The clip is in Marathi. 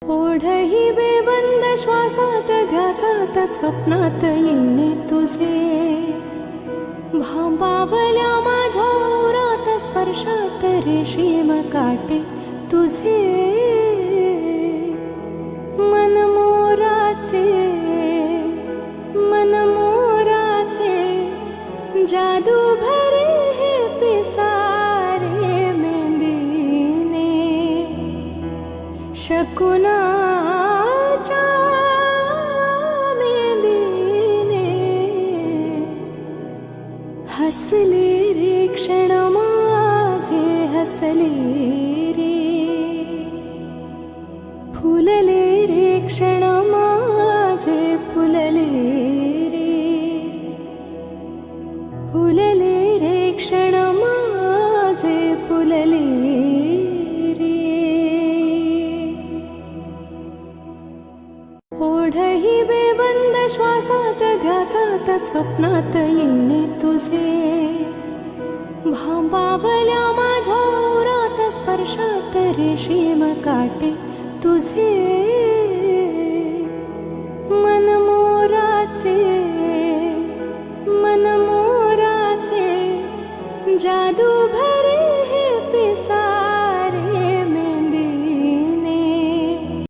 ओढही बेबंद श्वासात ध्यासात स्वप्नात येणे तुझे, भांबावल्या माझ्या ओरात स्पर्शात रेशीम काटे तुझे, मनमोराचे जादू भरे हे पिसारे मेंदीने, शकुनाच्या मेंदीने हसले रे क्षण माझे, हसले रे फुलले रे क्षण माझे, फुलले रे फुलले रे क्षण माझे, फुलले रे। ओढही बेबंद श्वासात ध्यासात स्वप्नात येणे तुझे, भांबावल्या माझ्या ओरात स्पर्शात रेशीम काटे तुझे,